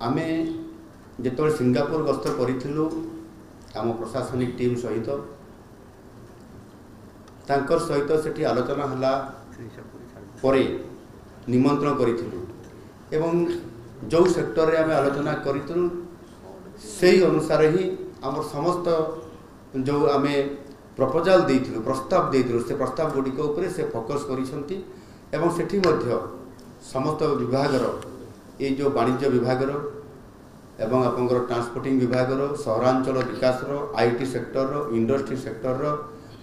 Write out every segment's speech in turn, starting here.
आमे जेतोल सिंगापुर गस्त करिथिलु आम प्रशासनिक टीम सहित तांकर सहित सेठी आलोचना हला परे निमंत्रण करिथिलु एवं जो सेक्टर रे आमे आलोचना करिथिलु सेही अनुसार ही आम समस्त जो आमे प्रपोजल देइथिलु प्रस्ताव देइथिलु से प्रस्ताव गुडी को ऊपर से फोकस करिसंती एवं सेठी मध्य समस्त विभागर ये जो वाणिज्य विभागर एवं आपंकर ट्रांसपोर्टिंग विभागर सहरांचल विकास IT sector industry sector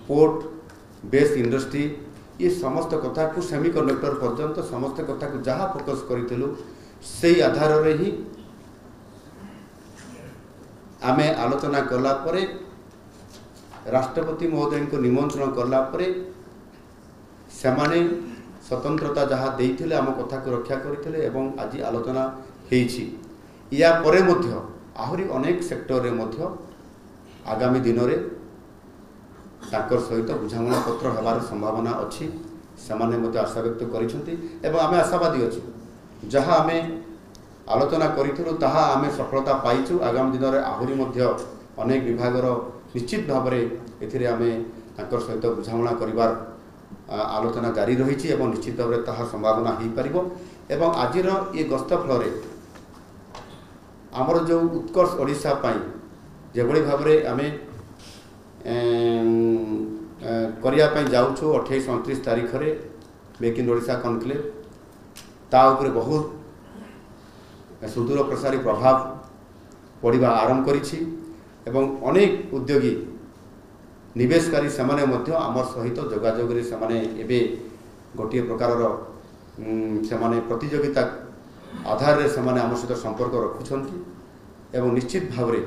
port base industry ये समस्त कथा को सेमीकंडक्टर पर्यंत समस्त कथा को जहाँ फोकस करूँ से आधार रे ही आमे आलोचना कला परे राष्ट्रपति महोदय को निमंत्रण कला परे सेमाने स्वतंत्रता जहाँ देइथिले आम कथा को रक्षा करथिले एवं आज आलोचना हेछि या परे मध्य आहुरी अनेक सेक्टर रे मध्य आगामी दिन रे ताकर सहित बुझामणा पत्र हेबार संभावना अछि सेमाने मध्य आशा व्यक्त करिसंती एवं आमे आशावादी अछि जहाँ आमे आलोचना करिथिलु ताहा आमे सफलता पाइछु आगामी दिन रे आहुरी मध्य अनेक विभागर निश्चित भाव रे एथिरे आमे ताकर सहित बुझामणा करिवार आलोचना जारी रही एवं निश्चित भाव में ताहा संभावना हो पार एवं आजिर ये गस्त फल आमर जो उत्कर्ष ओडिशा जो भाव में आम करने जाऊँ 28-29 तारीख रे मेक इन ओडिशा कनक्लेव ता उपरे बहुत सुदूर प्रसारी प्रभाव पड़ा आरंभ करिछि एवं अनेक उद्योगी निवेशकारी सेमाने मध्य आमर सहित जोगाजोग रे सेमाने एबे गोटे प्रकार सेमाने प्रतियोगिता आधार रे सेमाने आम सहित संपर्क रखुछंती एवं निश्चित भाव रे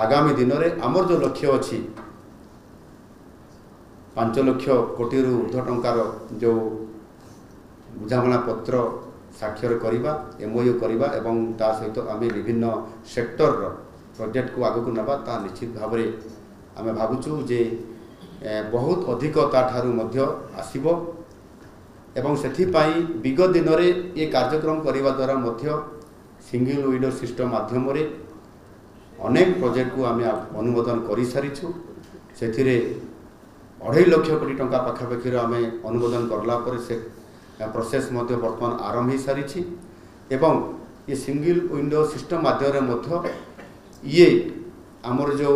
आगामी दिन रे आमर जो लक्ष्य अछि 5 लाख कोटी रु ऊर्ध्व टंकार जो बुझामणा पत्र साक्षर करिबा एमओयू करिबा एवं ता सहित आमे विभिन्न सेक्टर प्रोजेक्ट को आगु नबा ता निश्चित भाव रे आमे भावुचु जे बहुत अधिक ताठारु मध्य आसीबो एवं सेथि पाई विगत दिन रे ये कार्यक्रम करिवा द्वारा मध्य सिंगल विंडो सिस्टम माध्यम रे अनेक प्रोजेक्ट को आमे अनुमोदन करि सारिछु सेथिरे 2.5 लाख कोटी टंका पाखापाखि आमे अनुमोदन करला पर से प्रोसेस मध्य वर्तमान आरंभ हो सारिछि एवं ये सिंगल विंडो सिस्टम माध्यम रे मध्य ये आमर जो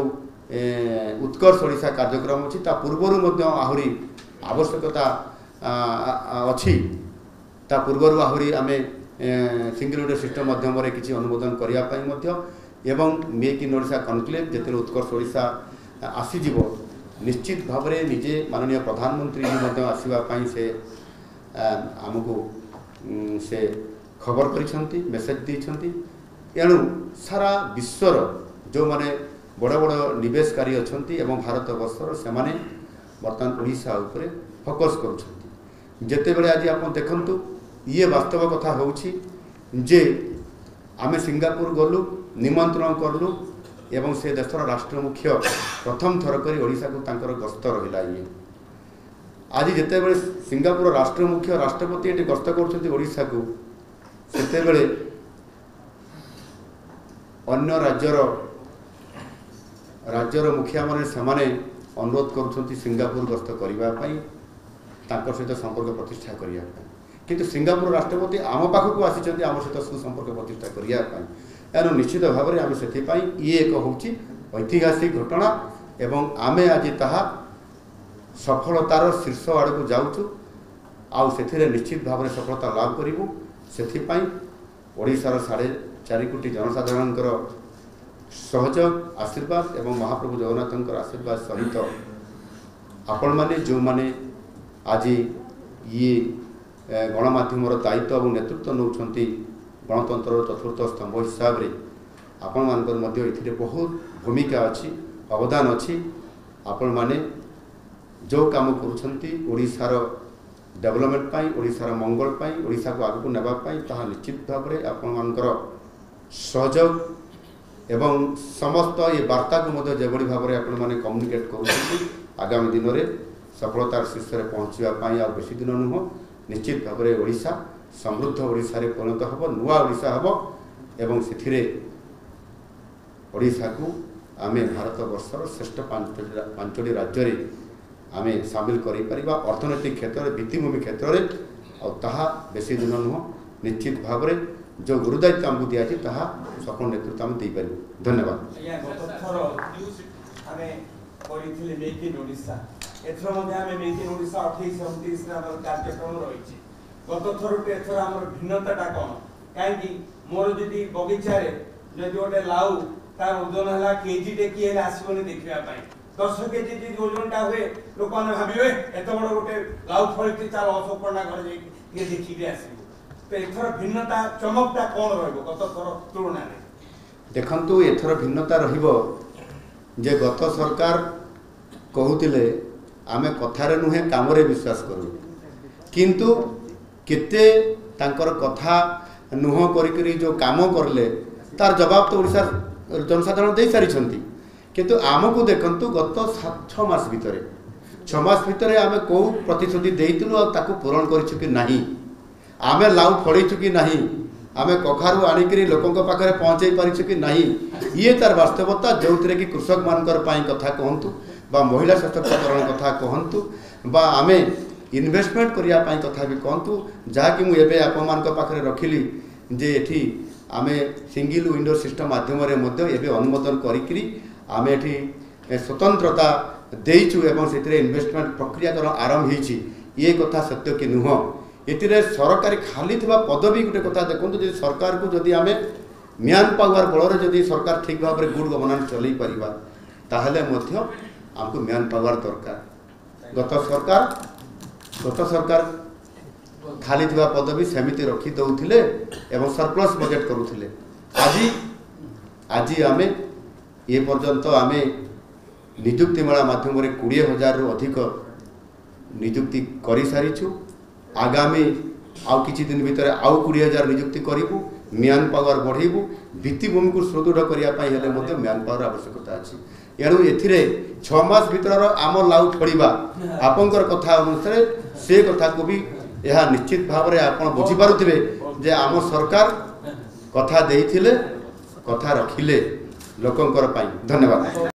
उत्कर्ष ओडिशा कार्यक्रम अच्छी पूर्वर आहुरी आवश्यकता अच्छी पूर्वर आहुरी आमे सिंगल विंडो सिस्टम माध्यम किसी अनुमोदन करने एवं मेक इन ओडिशा कनक्लेव जिते उत्कर्ष ओडिशा आसीजिव निश्चित भाव में निजे माननीय प्रधानमंत्री जी आसवाई से आमको से खबर करिसेंती मेसेज देइछंती एणु सारा विश्वर जो माने बड़ बड़ निवेशकारी अच्छी एवं भारत वर्षर से बर्तमान ओडिशा उपरे फोकस करुछंती जेते बेले आज आप देखंतु ये वास्तव कथा होउछि जे आमे सिंगापुर गलु निमंत्रण करलु एवं से देशर राष्ट्र मुख्य प्रथम थर करी ओडिशा को तांकर गस्त रहिला ये आज जेते बेले सिंगापुर राष्ट्र मुख्य राष्ट्रपति एटी गस्त करछंती ओडिशा को सेते बेले अन्य राज्यर मुखिया माने समाने अनुरोध करुछंती सिंगापुर गस्त करने सहित संपर्क प्रतिष्ठा करने किंतु सिंगापुर राष्ट्रपति आम पाखक आसी आम सहित सुसंपर्क प्रतिष्ठा करने एनु निश्चित भाव में आम से ये एक हूँ ऐतिहासिक घटना एवं आमे आज ताहा सफलतार शीर्ष आड़ को जाऊँ आउ से निश्चित भाव में सफलता लाभ करूँ से ओडिशार 4.5 कोटी जनसाधारण सहयोग आशीर्वाद एवं महाप्रभु जगन्नाथ आशीर्वाद सहित आपण मैंने जो मैंने आज ये गणमाध्यम दायित्व और नेतृत्व नौकरी गणतंत्र चतुर्थ स्तंभ हिसाब से आपण मान बहुत भूमिका अच्छी अवदान अच्छी आपण मैंने जो काम करुशार डेवलपमेंट पाई ओडिशार मंगल पाई ओडिशा को आगू नेबापाई ताहा निश्चित भाव में आपण मानकर सहयोग एवं समस्त ये वार्ता को मध्य जेभली भाव में आपण माने कम्युनिकेट करुछंती आगामी दिन में सफलतार शीर्ष में पहुँचापी आ बेसी दिन नुह निश्चित भाव में ओडिशा समृद्ध ओडिशा रे परिणत हम नुआ ओडिशा हम एवं से ओडिशा को आमे भारत वर्षर श्रेष्ठ पांचटी राज्य आमे सामिल कर अर्थनैतिक क्षेत्र में भित्तिभूमि क्षेत्र में और बेसी दिन नुह निश्चित भाव में जो गुरुदायित्व आमको दिखाई सफल नेतृत्व आम दे पार। धन्यवाद। गत थर एथर आम भिन्नता कौन कहीं मोर जी बगीचार जदि गोटे लाउ तार ओजन है केजी टेकी आसबनी देखापी 10 केजी जी ओजनटा हुए लोक मैंने भावे एत बड़ गोटे लाउ फल चाल अशोक पंडा घर जाए देखिए आसो तो एथर भिन्नता चमकटा कौन रत थर तुलना देखु एथर भिन्नता जे गत सरकार कहते आमे कथारे नुहे काम विश्वास करूँ किंतु केते तांकर कथा नुह करी जो काम करले तार जवाब तो ओडिशा जनसाधारण दे सारी किंतु आमको देखंतु गत 6 मास भितर 6 मास भितर आमे को प्रतिश्रुति देइतलु आ ताकू पूरण करिछु कि नाही आमे लाउ फड़ेछु कि नाही आमे कखारु आनिकरी लोकंक पाखरे पहुंचाई पारिछु कि नाही ये तार वास्तवता जोंतरे कि कृषक मानकर पाई कथा कहंतु बा महिला सशक्तिकरण कथा कहंतु बा आमे इन्वेस्टमेंट करिया पाई कथा भी कहतु जहाँकि मुझे आपरे रखिली जे एठी आमे सिंगल विंडो सिस्टम माध्यम अनुमोदन करी आमे एठी स्वतंत्रता देइछु एवं से इन्वेस्टमेंट प्रक्रियाकरण आरंभ होइछि ये कथा सत्य कि नुह ये सरकारी खाली थिबा पदवी गोटे कथा देखो जो सरकार को जदि आमे म्यान पावर बल जदि सरकार ठीक भाव में गुड गवर्नेंस चलई परिबा ताहले मध्य हमको म्यान पावर दरकार। गत सरकार खाली थिबा पदवी सेमिति रखी दउथिले एवं सरप्लस बजेट करुथिले आज आमे ये पर्यंत आमे नियुक्ति मेला माध्यम 20,000 रु अधिक नियुक्ति करि सारिछु आगामी आउ किछि दिन भितर आउ 20,000 नियुक्ति करिबु म्यान पावर बढ़ेबु भित्तिभूमि को सुदृढ़ करिया पई हेले मध्ये म्यान पावर आवश्यकता अछि एणु एथिरे 6 मास भितर आम लाउ फड़िबा आपंकर कथा अनुसार से कथा को भी यह निश्चित भाव में आप बुझी पारुथिबे जे आम सरकार कथा देइथिले कथा रखिले लोकंकर पाई। धन्यवाद।